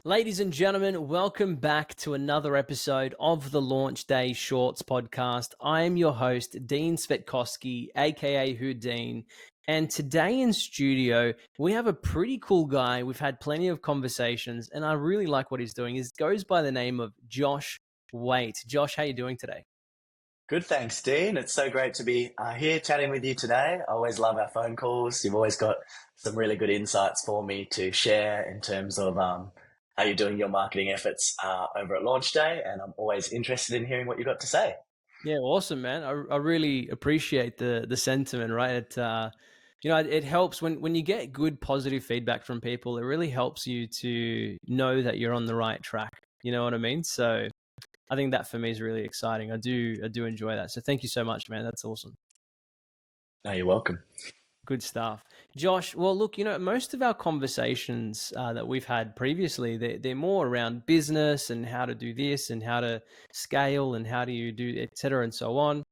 Ladies and gentlemen, welcome back to another episode of the LaunchDay Shorts podcast. I am your host, Dean Cvetkoski, a.k.a. WhoDean. And today in studio, we have a pretty cool guy. We've had plenty of conversations, and I really like what he's doing. He goes by the name of Josh Waite. Josh, how are you doing today? Good, thanks, Dean. It's so great to be here chatting with you today. I always love our phone calls. You've always got some really good insights for me to share in terms of how you're doing your marketing efforts over at LaunchDay, and I'm always interested in hearing what you've got to say. Yeah, awesome, man. I really appreciate the sentiment, right? It helps when you get good positive feedback from people. It really helps you to know that you're on the right track. You know what I mean? So I think that for me is really exciting. I do enjoy that. So thank you so much, man. That's awesome. No, you're welcome. Good stuff. Josh, well, look, most of our conversations that we've had previously, they're more around business and how to do this and how to scale and how do you do, et cetera, and so on.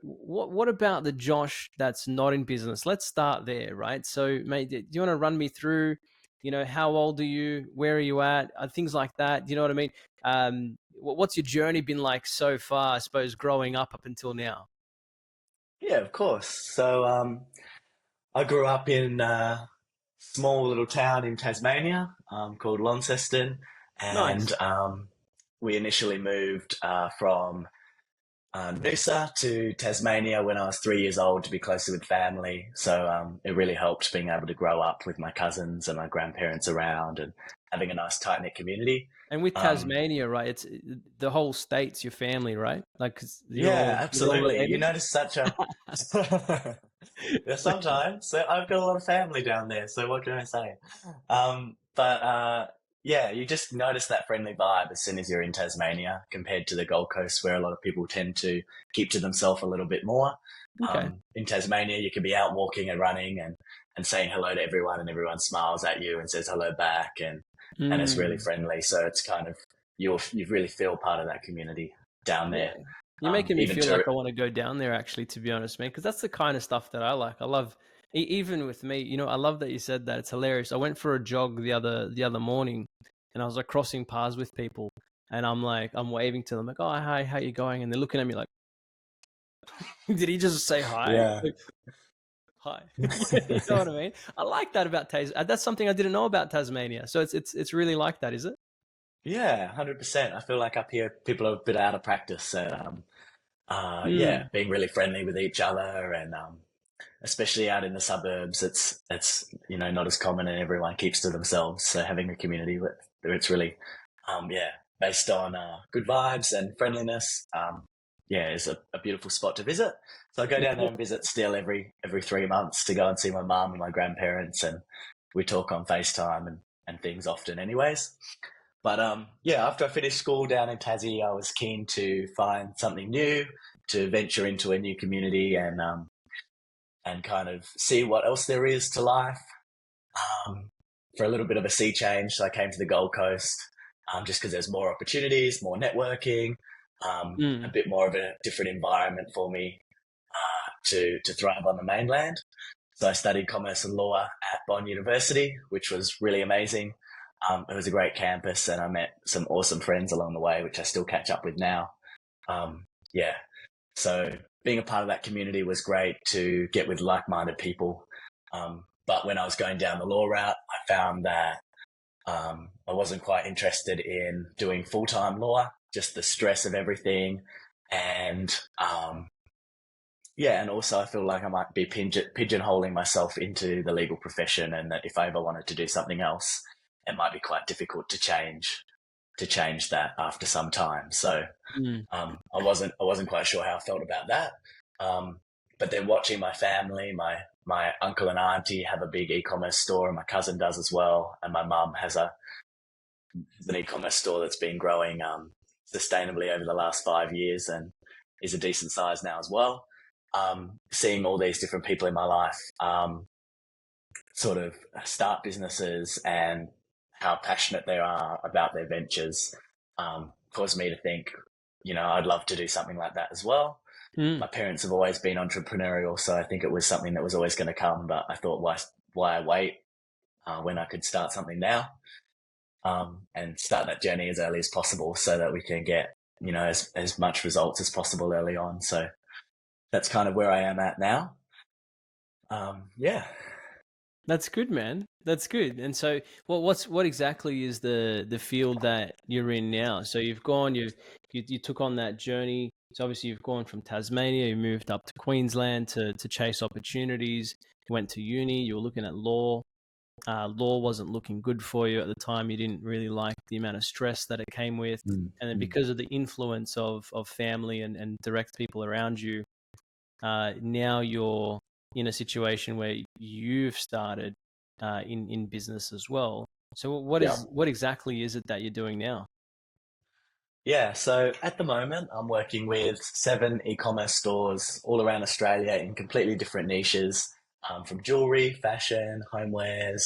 What about the Josh that's not in business? Let's start there, right? So, mate, do you want to run me through, how old are you? Where are you at? Things like that. Do you know what I mean? What's your journey been like so far, I suppose, growing up until now? Yeah, of course. So I grew up in a small little town in Tasmania called Launceston, and Nice. we initially moved from Noosa to Tasmania when I was 3 years old to be closer with family. So it really helped being able to grow up with my cousins and my grandparents around and having a nice tight knit community. And with Um, Tasmania, right? It's the whole state's your family, right? Like 'cause yeah, you're all absolutely. You related. notice such a yeah, sometimes. So I've got a lot of family down there. So what can I say? But yeah, you just notice that friendly vibe as soon as you're in Tasmania compared to the Gold Coast, where a lot of people tend to keep to themselves a little bit more. Okay. In Tasmania, you can be out walking and running and saying hello to everyone, and everyone smiles at you and says hello back, and it's really Mm, friendly. So it's kind of you really feel part of that community down yeah. there. You're making me Even feel like to I want to go down there, actually, to be honest, man, because that's the kind of stuff that I like. I love, even with me, I love that you said that. It's hilarious. I went for a jog the other morning, and I was like crossing paths with people, and I'm waving to them like, "Oh, hi, how you going?" And they're looking at me like, "Did he just say hi?" yeah. Like, hi. You know what I mean? I like that about That's something I didn't know about Tasmania. So it's really like that, is it? Yeah, 100%. I feel like up here people are a bit out of practice at yeah, Mm. being really friendly with each other, and especially out in the suburbs, it's not as common, and everyone keeps to themselves. So having a community where it's really yeah, based on good vibes and friendliness, yeah, is a beautiful spot to visit. So I go down there and visit still every 3 months to go and see my mum and my grandparents, and we talk on FaceTime and things often anyways. But yeah, after I finished school down in Tassie, I was keen to find something new, to venture into a new community, and kind of see what else there is to life. For a little bit of a sea change, so I came to the Gold Coast, just because there's more opportunities, more networking, a Mm. bit more of a different environment for me to thrive on the mainland. So I studied commerce and law at Bond University, which was really amazing. It was a great campus, and I met some awesome friends along the way, which I still catch up with now. Yeah, so being a part of that community was great to get with like-minded people. But when I was going down the law route, I found that I wasn't quite interested in doing full-time law, just the stress of everything. And yeah, and also I feel like I might be pigeonholing myself into the legal profession, and that if I ever wanted to do something else, it might be quite difficult to change that after some time. So Mm. I wasn't quite sure how I felt about that. Um, but then watching my family, my uncle and auntie have a big e-commerce store, and my cousin does as well, and my mum has an e-commerce store that's been growing sustainably over the last 5 years and is a decent size now as well. Seeing all these different people in my life sort of start businesses and how passionate they are about their ventures caused me to think, I'd love to do something like that as well. Mm. My parents have always been entrepreneurial, so I think it was something that was always going to come. But I thought, why wait when I could start something now? and start that journey as early as possible so that we can get, as much results as possible early on. So that's kind of where I am at now. Yeah. That's good, man. That's good. And so, what exactly is the field that you're in now? So you took on that journey. So obviously you've gone from Tasmania, you moved up to Queensland to chase opportunities. You went to uni. You were looking at law. Law wasn't looking good for you at the time. You didn't really like the amount of stress that it came with, and then Mm. because of the influence of family and direct people around you, now you're in a situation where you've started in business as well. So Yeah. what exactly is it that you're doing now? Yeah, so at the moment, I'm working with 7 e-commerce stores all around Australia in completely different niches, from jewelry, fashion, homewares,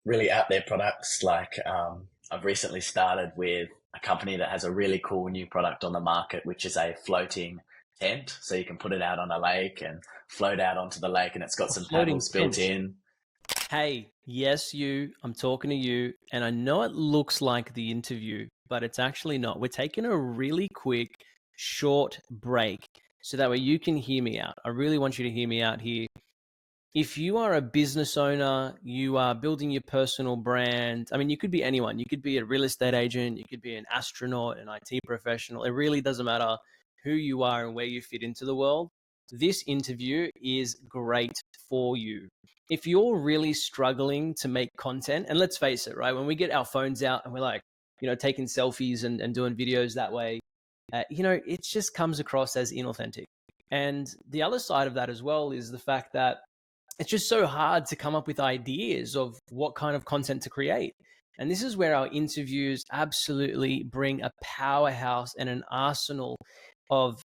really out there products. Like I've recently started with a company that has a really cool new product on the market, which is a floating tent. So you can put it out on a lake and float out onto the lake, and it's got A some floating paddles built tent. in. Hey, yes, I'm talking to you, and I know it looks like the interview, but it's actually not. We're taking a really quick, short break so that way you can hear me out. I really want you to hear me out here. If you are a business owner, you are building your personal brand. I mean, you could be anyone. You could be a real estate agent, you could be an astronaut, an IT professional. It really doesn't matter who you are and where you fit into the world. This interview is great for you. If you're really struggling to make content, and let's face it, right? When we get our phones out and we're like, taking selfies and doing videos that way, it just comes across as inauthentic. And the other side of that as well is the fact that it's just so hard to come up with ideas of what kind of content to create. And this is where our interviews absolutely bring a powerhouse and an arsenal of,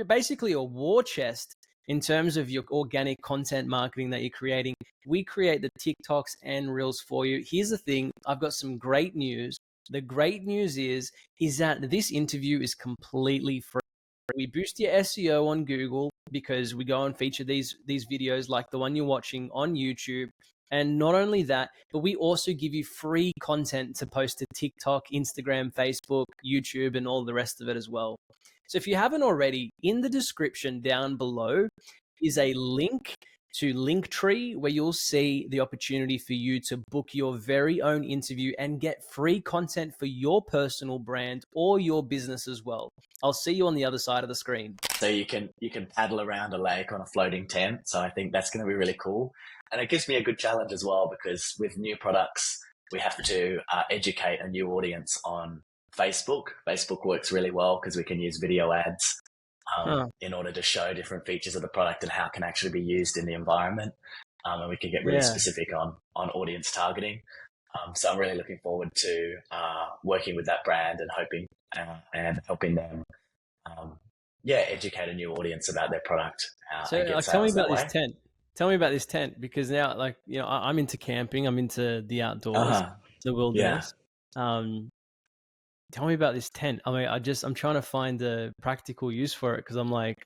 basically a war chest in terms of your organic content marketing that you're creating. We create the TikToks and Reels for you. Here's the thing, I've got some great news. The great news is that this interview is completely free. We boost your SEO on Google because we go and feature these videos like the one you're watching on YouTube. And not only that, but we also give you free content to post to TikTok, Instagram, Facebook, YouTube, and all the rest of it as well. So if you haven't already, in the description down below is a link to Linktree where you'll see the opportunity for you to book your very own interview and get free content for your personal brand or your business as well. I'll see you on the other side of the screen. So you can paddle around a lake on a floating tent. So I think that's going to be really cool, and it gives me a good challenge as well because with new products we have to educate a new audience on Facebook. Facebook works really well because we can use video ads Huh. in order to show different features of the product and how it can actually be used in the environment, and we can get really Yeah. specific on audience targeting. So I'm really looking forward to working with that brand and hoping and helping them um, educate a new audience about their product So and get tell me sales about that this way. tent. Tell me about this tent because now, like, I'm into camping. I'm into the Uh outdoors, huh. the Yeah. wilderness. Um, Tell me about this tent. I mean, I'm trying to find a practical use for it because I'm like,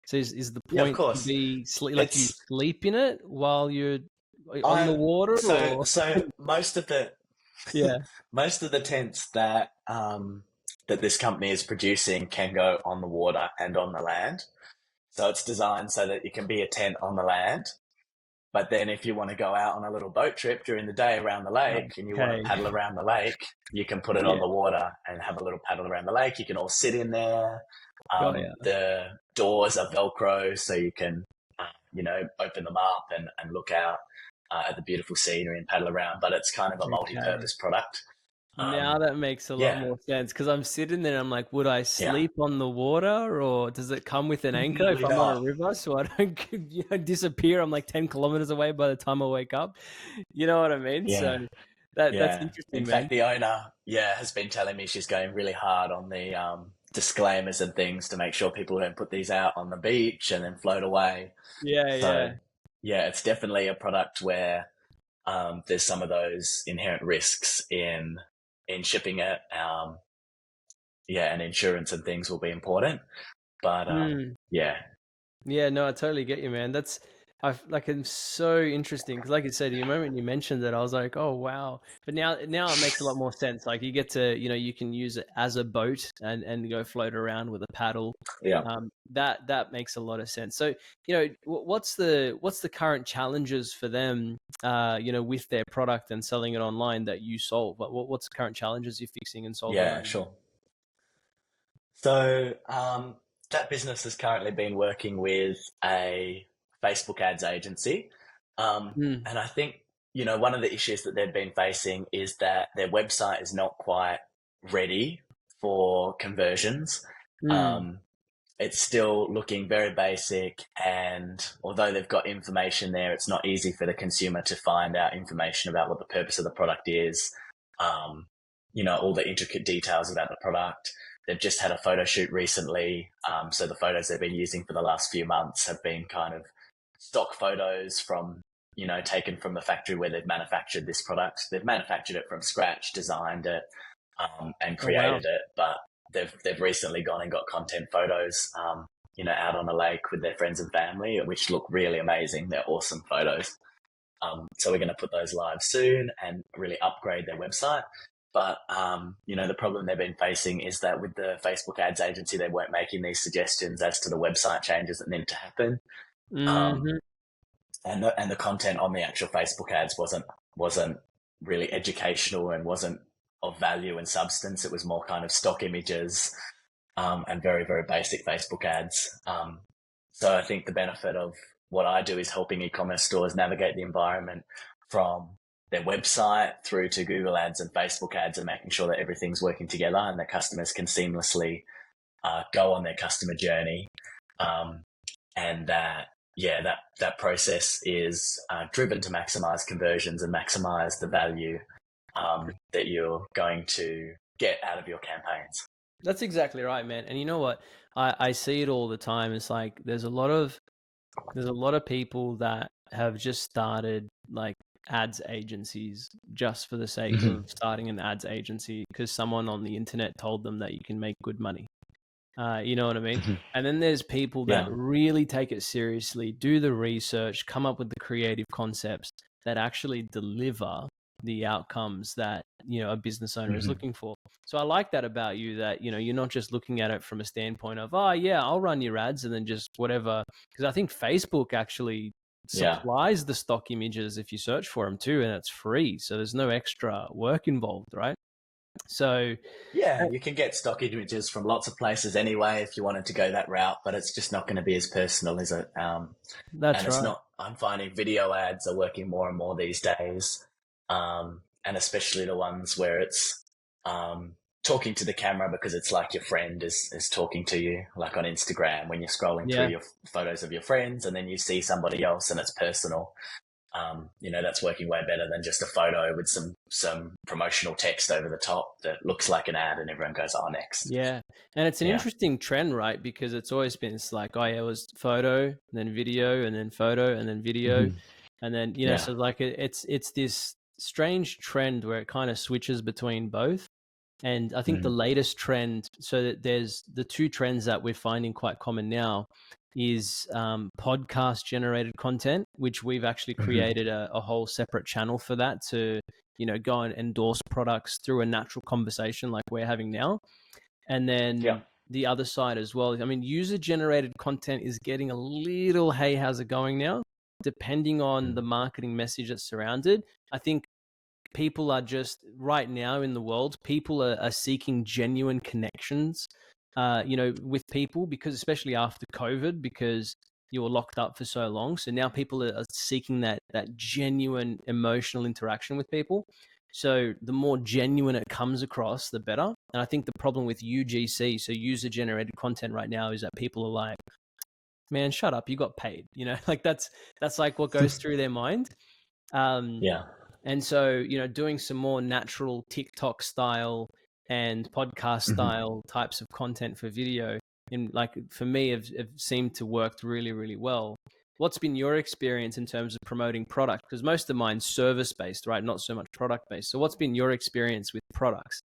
so is the Yeah, of point to course. be sleep like you It's sleep in it while you're on the I water so or so most of the yeah. most of the tents that this company is producing can go on the water and on the land. So it's designed so that it can be a tent on the land. But then if you want to go out on a little boat trip during the day around the lake and you want to Okay. paddle around the lake, you can put it on Yeah. the water and have a little paddle around the lake. You can all sit in there. Got ya. The doors are Velcro, so you can, open them up and look out at the beautiful scenery and paddle around. But it's kind of a Okay. multi-purpose product. Now Um, that makes a lot yeah, more sense because I'm sitting there. I'm like, would I yeah. sleep on the water, or does it come with an anchor if Definitely I'm on a not. river so I don't disappear? I'm like 10 kilometers away by the time I wake up. You know what I mean? So Yeah. that's Yeah. In interesting, man. fact, the owner, has been telling me she's going really hard on the disclaimers and things to make sure people don't put these out on the beach and then float away. Yeah, So, yeah. yeah, it's definitely a product where there's some of those inherent risks in shipping it. And insurance and things will be important. But Mm. yeah, Yeah, no, I totally get you, man. it's so interesting because, like I said, the moment you mentioned it, I was like, oh wow. But now it makes a lot more sense. Like you get to, you can use it as a boat and go float around with a paddle. Yeah. That makes a lot of sense. So, what's the current challenges for them, with their product and selling it online that you solve? What's the current challenges you're fixing and solving Yeah, right now? sure. So that business has currently been working with a Facebook ads agency. Mm, And I think, one of the issues that they've been facing is that their website is not quite ready for conversions. mm. Um, it's still looking very basic, and although they've got information there, it's not easy for the consumer to find out information about what the purpose of the product is, um, all the intricate details about the product. They've just had a photo shoot recently, so the photos they've been using for the last few months have been kind of stock photos from, taken from the factory where they've manufactured this product. They've manufactured it from scratch, designed it, and Oh wow. created it, but they've recently gone and got content photos, out on a lake with their friends and family, which look really amazing. They're awesome photos. So we're going to put those live soon and really upgrade their website. But the problem they've been facing is that with the Facebook ads agency, they weren't making these suggestions as to the website changes that needed to happen. Um, Hmm. and the content on the actual Facebook ads wasn't really educational and wasn't of value and substance. It was more kind of stock images, and very, very basic Facebook ads. So I think the benefit of what I do is helping e-commerce stores navigate the environment from their website through to Google ads and Facebook ads, and making sure that everything's working together and that customers can seamlessly go on their customer journey. Um, and that process is driven to maximize conversions and maximize the value that you're going to get out of your campaigns. That's exactly right, man. And you know what? I see it all the time. It's like there's a lot of people that have just started like ads agencies just for the sake Mm-hmm. of starting an ads agency because someone on the internet told them that you can make good money. You know what I mean? Mm-hmm. And then there's people that Yeah. really take it seriously, do the research, come up with the creative concepts that actually deliver the outcomes that, a business owner is Mm-hmm. looking for. So I like that about you that, you're not just looking at it from a standpoint of, oh, yeah, I'll run your ads and then just whatever. Because I think Facebook actually Yeah. supplies the stock images if you search for them too, and it's free. So there's no extra work involved, right? So, Yeah, you can get stock images from lots of places anyway if you wanted to go that route, but it's just not going to be as personal, is it? that's And it's right. not, I'm finding video ads are working more and more these days. And especially the ones where it's talking to the camera because it's like your friend is talking to you, like on Instagram when you're scrolling through Yeah. your photos of your friends and then you see somebody else and it's personal. That's working way better than just a photo with some promotional text over the top that looks like an ad and everyone goes, oh, next. Yeah. And it's an Yeah. interesting trend, right? Because it's always been, it's like, oh, yeah, it was photo, and then video, and then photo, and then video. Mm-hmm. And then, Yeah. so like it's this strange trend where it kind of switches between both. And I think the Mm-hmm. latest trend, so that there's the two trends that we're finding quite common now is podcast generated content, which we've actually Mm-hmm. created a whole separate channel for that to, go and endorse products through a natural conversation like we're having now. And Yeah. then the other side as well. I mean, user generated content is getting a little, hey, how's it going now? Depending on Mm-hmm. the marketing message that's surrounded. I think people are just right now in the world, people are seeking genuine connections, with people because especially after COVID, because you were locked up for so long. So now people are seeking that genuine emotional interaction with people. So the more genuine it comes across, the better. And I think the problem with UGC, so user generated content right now, is that people are like, man, shut up, you got paid. Like that's like what goes through their mind. Um, Yeah. and so, doing some more natural TikTok style and podcast Mm-hmm. style types of content for video, in like for me, have seemed to work really, really well. What's been your experience in terms of promoting product? Because most of mine's service based, right? Not so much product based. So what's been your experience with products?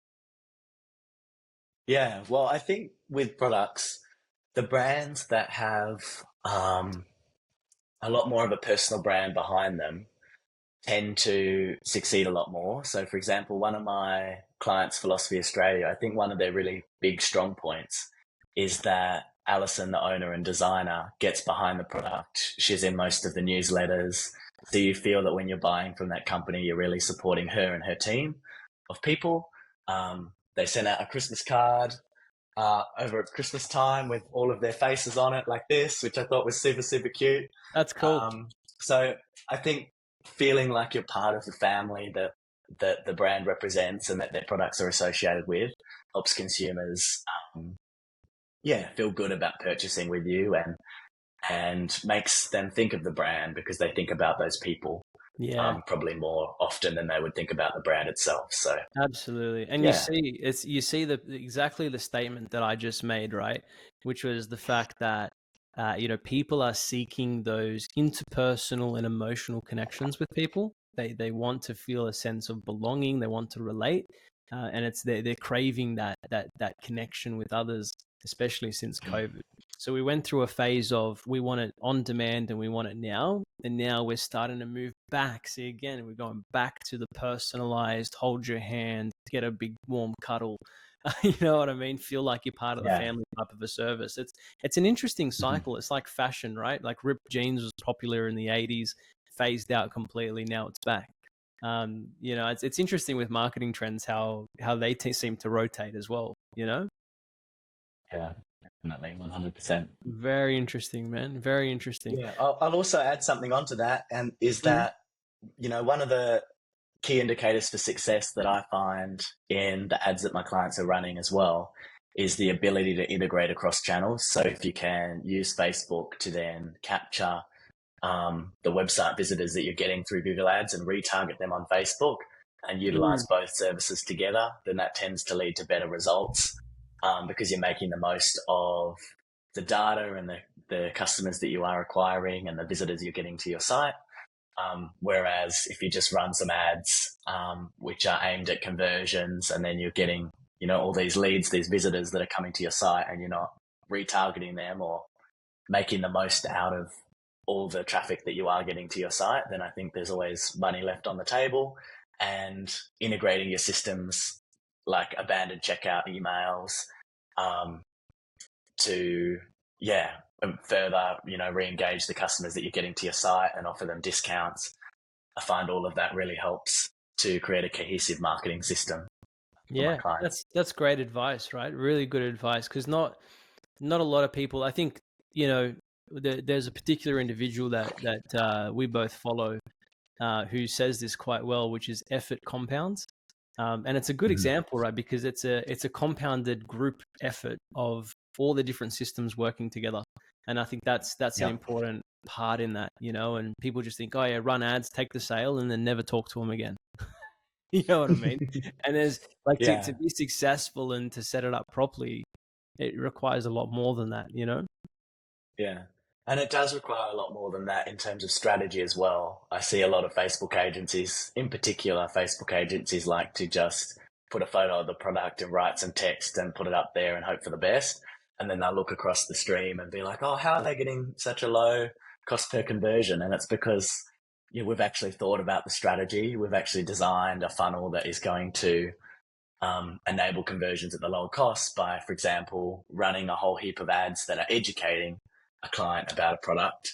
Yeah. Well, I think with products, the brands that have a lot more of a personal brand behind them tend to succeed a lot more. So, for example, one of my clients, Philosophy Australia, I think one of their really big strong points is that Alison, the owner and designer, gets behind the product. She's in most of the newsletters. So you feel that when you're buying from that company, you're really supporting her and her team of people. They sent out a Christmas card over at Christmas time with all of their faces on it like this, which I thought was super, super cute. That's cool. So I think feeling like you're part of the family that the brand represents and that their products are associated with helps consumers, feel good about purchasing with you and makes them think of the brand because they think about those people Yeah. probably more often than they would think about the brand itself. So Absolutely. And yeah, you see the exactly the statement that I just made, right? Which was the fact that people are seeking those interpersonal and emotional connections with people. They want to feel a sense of belonging, they want to relate. And it's they're craving that connection with others, especially since COVID. So we went through a phase of we want it on demand and we want it now. And now we're starting to move back. See, again, we're going back to the personalized, hold your hand, get a big warm cuddle. You know what I mean? Feel like you're part of the yeah, family type of a service. It's an interesting cycle. It's like fashion, right? Like ripped jeans was popular in the 80s, phased out completely. Now it's back. It's interesting with marketing trends how they seem to rotate as well. yeah, definitely, 100%. Very interesting, man. Very interesting. Yeah, I'll also add something onto that, and is Mm. that one of the key indicators for success that I find in the ads that my clients are running as well is the ability to integrate across channels. So if you can use Facebook to then capture the website visitors that you're getting through Google Ads and retarget them on Facebook and Mm. utilize both services together, then that tends to lead to better results because you're making the most of the data and the customers that you are acquiring and the visitors you're getting to your site. Whereas if you just run some ads which are aimed at conversions and then you're getting all these leads, these visitors that are coming to your site and you're not retargeting them or making the most out of all the traffic that you are getting to your site, then I think there's always money left on the table. And integrating your systems like abandoned checkout emails to further re-engage the customers that you're getting to your site and offer them discounts. I find all of that really helps to create a cohesive marketing system for my Yeah, clients. that's great advice, right? Really good advice because not a lot of people. I think there's a particular individual that we both follow who says this quite well, which is effort compounds, and it's a good Mhm. example, right? Because it's a compounded group effort of all the different systems working together, and I think that's an Yeah. important part in that, and people just think, oh yeah, run ads, take the sale, and then never talk to them again. You know what I mean? And there's like to Yeah. be successful and to set it up properly, it requires a lot more than that. Yeah. And it does require a lot more than that in terms of strategy as well. I see a lot of Facebook agencies, in particular, Facebook agencies like to just put a photo of the product and write some text and put it up there and hope for the best. And then they'll look across the stream and be like, oh, how are they getting such a low cost per conversion? And it's because we've actually thought about the strategy. We've actually designed a funnel that is going to enable conversions at the lower cost by, for example, running a whole heap of ads that are educating a client about a product.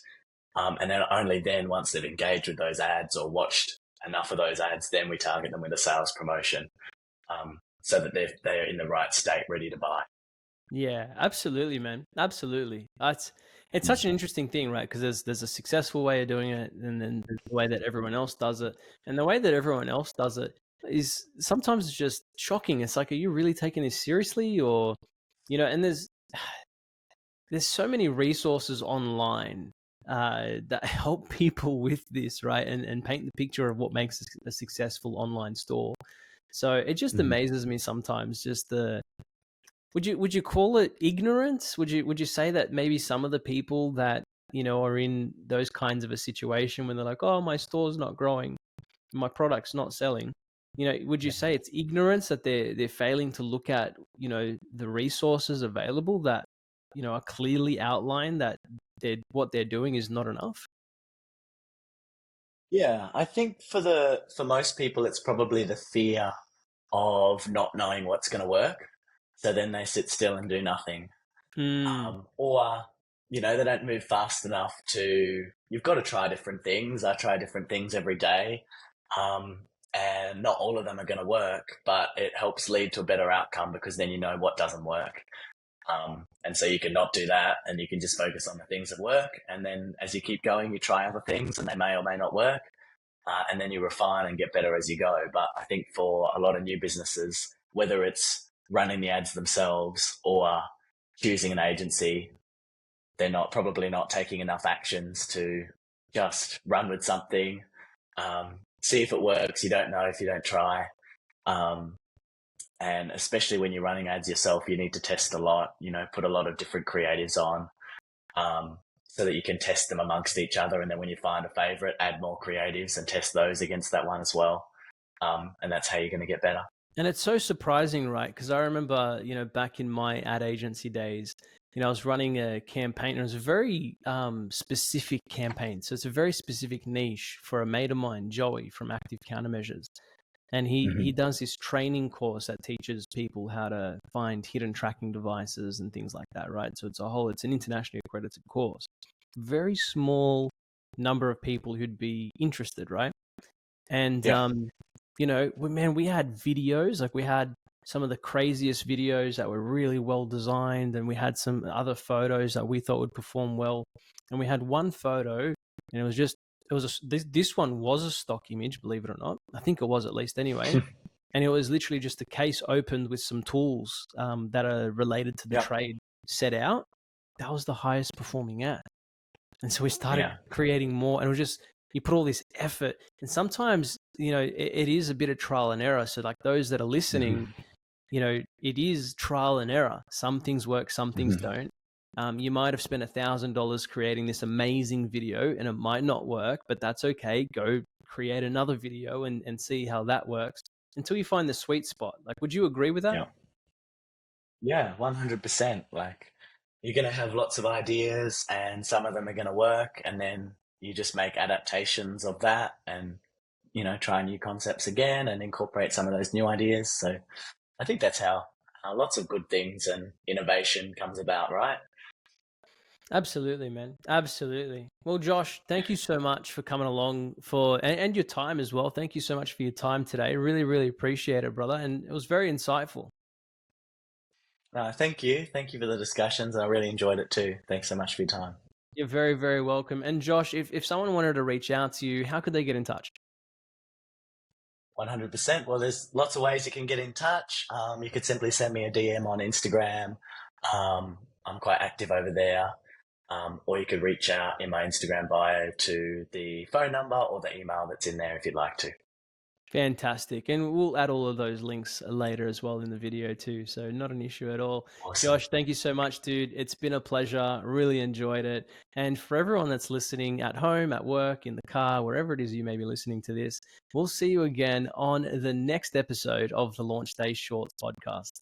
And then only then, once they've engaged with those ads or watched enough of those ads, then we target them with a sales promotion so that they're in the right state, ready to buy. Yeah, absolutely, man. Absolutely. It's Mm. such an interesting thing, right? Because there's a successful way of doing it, and then there's the way that everyone else does it. And the way that everyone else does it is sometimes it's just shocking. It's like, are you really taking this seriously? Or, and there's so many resources online that help people with this, right? And paint the picture of what makes a successful online store. So it just Mm. amazes me sometimes, just the would you call it ignorance? Would you say that maybe some of the people that are in those kinds of a situation when they're like, oh, my store's not growing, my product's not selling, would you Yeah. say it's ignorance that they're failing to look at the resources available that are clearly outlined that what they're doing is not enough? Yeah, I think for most people, it's probably the fear of not knowing what's going to work. So then they sit still and do nothing. Mm, Or, they don't move fast enough to, you've got to try different things. I try different things every day. Um, and not all of them are going to work, but it helps lead to a better outcome because then you know what doesn't work. And so you can not do that and you can just focus on the things that work. And then as you keep going, you try other things and they may or may not work. And then you refine and get better as you go. But I think for a lot of new businesses, whether it's running the ads themselves or choosing an agency, they're probably not taking enough actions to just run with something, see if it works. You don't know if you don't try. Um, and especially when you're running ads yourself, you need to test a lot, put a lot of different creatives on, so that you can test them amongst each other. And then when you find a favorite, add more creatives and test those against that one as well. And that's how you're going to get better. and it's so surprising, right? Because I remember, back in my ad agency days, I was running a campaign, and it was a very specific campaign. So it's a very specific niche for a mate of mine, Joey from Active Countermeasures. And he Mm-hmm. does this training course that teaches people how to find hidden tracking devices and things like that, right? So it's an internationally accredited course. Very small number of people who'd be interested, right? And Yeah. we had videos, like we had some of the craziest videos that were really well designed, and we had some other photos that we thought would perform well. And we had one photo, and this one was a stock image, believe it or not. I think it was, at least, anyway. And it was literally just a case opened with some tools that are related to the Yeah. trade set out. That was the highest performing ad. And so we started Yeah. creating more, and it was just, you put all this effort, and sometimes, it is a bit of trial and error. So like those that are listening, Mm-hmm. it is trial and error. Some things work, some things Mm-hmm. don't. You might have spent $1,000 creating this amazing video and it might not work, but that's okay. Go create another video and see how that works until you find the sweet spot. Like, would you agree with that? Yeah. Yeah, 100%. Like, you're going to have lots of ideas and some of them are going to work. And then you just make adaptations of that and, try new concepts again and incorporate some of those new ideas. So I think that's how lots of good things and innovation comes about, right? Absolutely, man. Absolutely. Well, Josh, thank you so much for coming along and your time as well. Thank you so much for your time today. Really, really appreciate it, brother. And it was very insightful. Thank you. Thank you for the discussions. I really enjoyed it too. Thanks so much for your time. You're very, very welcome. And Josh, if someone wanted to reach out to you, how could they get in touch? 100%. Well, there's lots of ways you can get in touch. You could simply send me a DM on Instagram. I'm quite active over there. Or you could reach out in my Instagram bio to the phone number or the email that's in there if you'd like to. Fantastic. And we'll add all of those links later as well in the video too. So not an issue at all. Awesome. Josh, thank you so much, dude. It's been a pleasure. Really enjoyed it. And for everyone that's listening at home, at work, in the car, wherever it is you may be listening to this, we'll see you again on the next episode of the LaunchDay Shorts podcast.